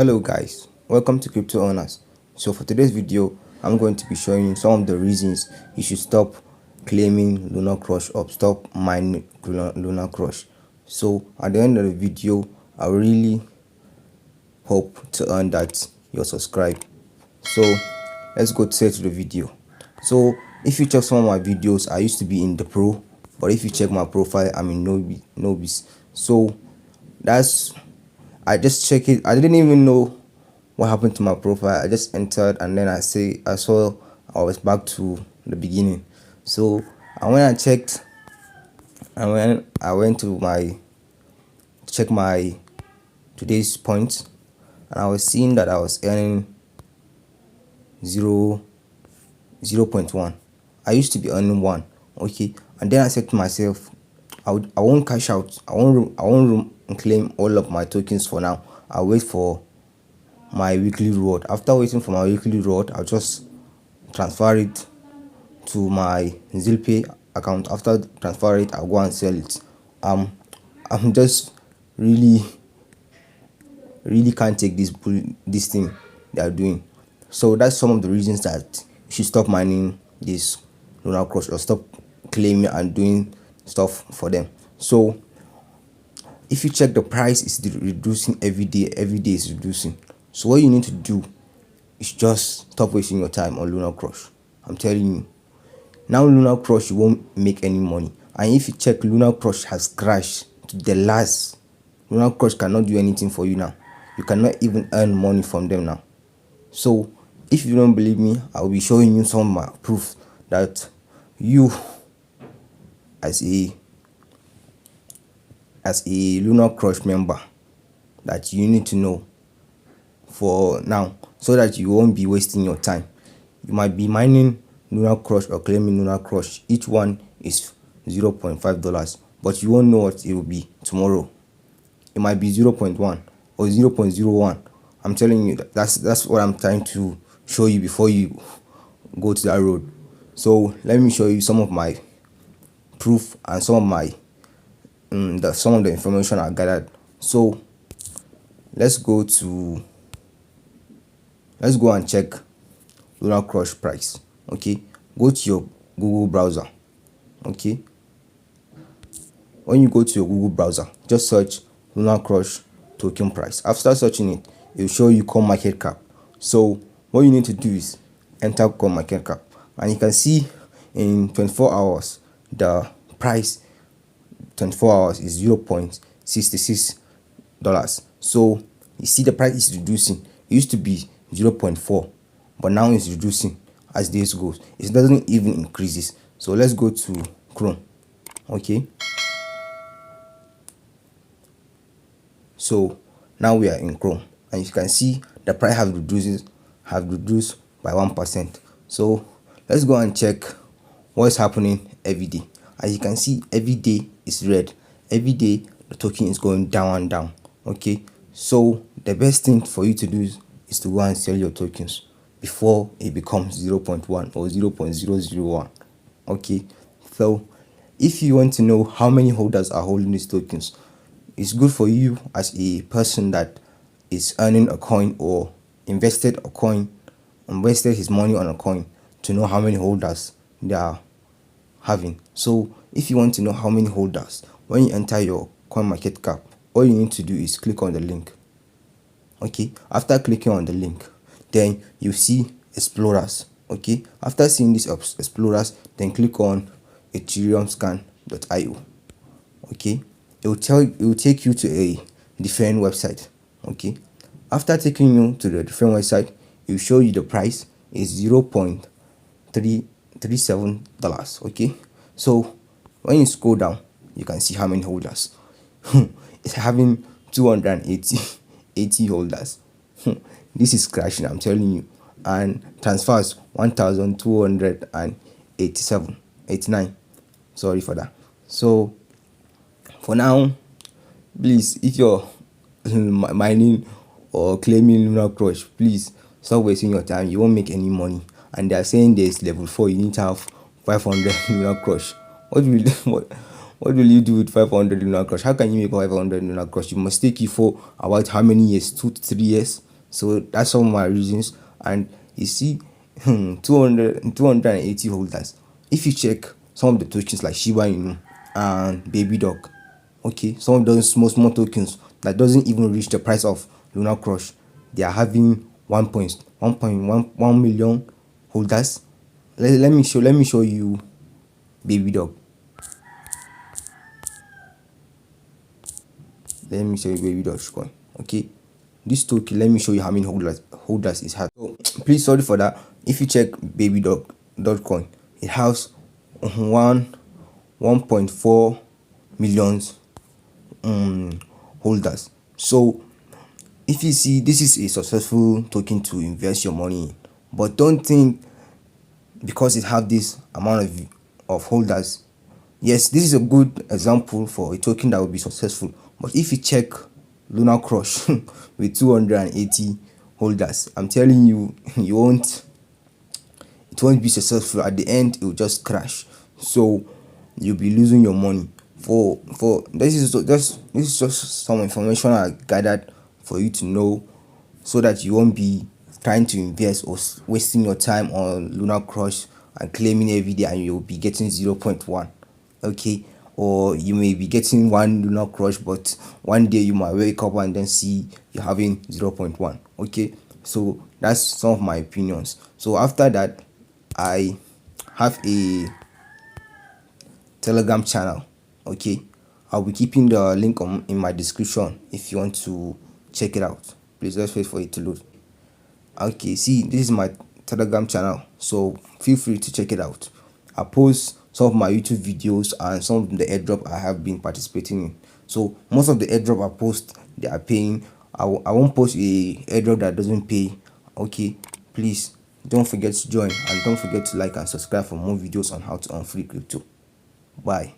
Hello guys, welcome to Crypto Owners. So for today's video, I'm going to be showing you some of the reasons you should stop claiming lunarcrush or stop mining lunarcrush. So at the end of the video, I really hope to earn that you're subscribed. So let's go straight to the video. So if you check some of my videos, I used to be in the pro, but if you check my profile, I'm in novice. So that's I just check it. I didn't even know what happened to my profile. I just entered and then I saw I was back to the beginning. So and when I checked and when I went to check my today's points, and I was seeing that I was earning 0.1. I used to be earning 1. Okay, and then I said to myself, I won't cash out. I won't claim all of my tokens for now. I'll wait for my weekly reward. After waiting for my weekly reward, I'll just transfer it to my Zilpay account. After transfer it, I'll go and sell it. I'm just really can't take this thing they are doing. So that's some of the reasons that you should stop mining this lunarcrush or stop claiming and doing stuff for them. So if you check, the price is reducing every day is reducing. So what you need to do is just stop wasting your time on lunarcrush. I'm telling you, now lunarcrush, you won't make any money. And if you check, lunarcrush has crashed to the last. Lunarcrush cannot do anything for you now. You cannot even earn money from them now. So if you don't believe me, I'll be showing you some of my proof that you as a lunarcrush member, that you need to know for now, so that you won't be wasting your time. You might be mining lunarcrush or claiming lunarcrush. Each one is $0.5, but you won't know what it will be tomorrow. It might be 0.1 or 0.01. I'm telling you, that's what I'm trying to show you before you go to that road. So let me show you some of my proof and some of my some of the information I gathered. So let's go and check lunarcrush price. Okay, go to your Google browser. Okay, when you go to your Google browser, just search lunarcrush token price. After searching it, it will show you coin market cap. So what you need to do is enter coin market cap, and you can see in 24 hours the price 24 hours is $0.66. So you see the price is reducing. It used to be 0.4, but now it's reducing as days goes. It doesn't even increases. So let's go to Chrome. Okay, so now we are in Chrome, and you can see the price have reduced by 1%. So let's go and check what's happening every day. As you can see, every day is red. Every day the token is going down and down. Okay, so the best thing for you to do is to go and sell your tokens before it becomes 0.1 or 0.001. okay, so if you want to know how many holders are holding these tokens, it's good for you as a person that is earning a coin or invested his money on a coin, to know how many holders they are having. So if you want to know how many holders, when you enter your coin market cap, all you need to do is click on the link. Okay, after clicking on the link, then you see explorers. Okay, after seeing these explorers, then click on ethereumscan.io. okay, it will take you to a different website. Okay, after taking you to the different website, it will show you the price is $0.337. okay, so when you scroll down, you can see how many holders. It's having 280 holders. This is crashing, I'm telling you. And transfers 1,289. Sorry for that. So for now, please, if you're mining or claiming lunarcrush, please stop wasting your time. You won't make any money. And they are saying there's level 4, you need to have 500 lunarcrush. What will you do with 500 lunarcrush? How can you make 500 lunarcrush? You must take it for about how many years? 2 to 3 years. So that's some of my reasons. And you see, 280 holders. If you check some of the tokens like Shiba Inu and Baby Dog, okay, some of those small tokens that doesn't even reach the price of Lunar Crush, they are having 1.1 million holders. Let me show you Baby Dog. Let me show you Baby Dog coin. Okay, this token, let me show you how many holders it has. So please, sorry for that. If you check Baby Dog coin, it has 1.4 millions holders. So if you see, this is a successful token to invest your money in, but don't think because it have this amount of holders, yes, this is a good example for a token that will be successful. But if you check Lunar Crush with 280 holders, I'm telling you, it won't be successful. At the end, it will just crash. So you'll be losing your money. For this is just some information I gathered for you to know, so that you won't be trying to invest or wasting your time on Lunar Crush and claiming every day, and you'll be getting 0.1. Okay, or you may be getting one Lunar Crush, but one day you might wake up and then see you're having 0.1. Okay, so that's some of my opinions. So after that, I have a Telegram channel. Okay, I'll be keeping the link in my description if you want to check it out. Please just wait for it to load. Okay, see, this is my Telegram channel, so feel free to check it out. I post some of my YouTube videos and some of the airdrop I have been participating in. So most of the airdrop I post, they are paying. I won't post a airdrop that doesn't pay. Okay, please don't forget to join, and don't forget to like and subscribe for more videos on how to earn free crypto. Bye.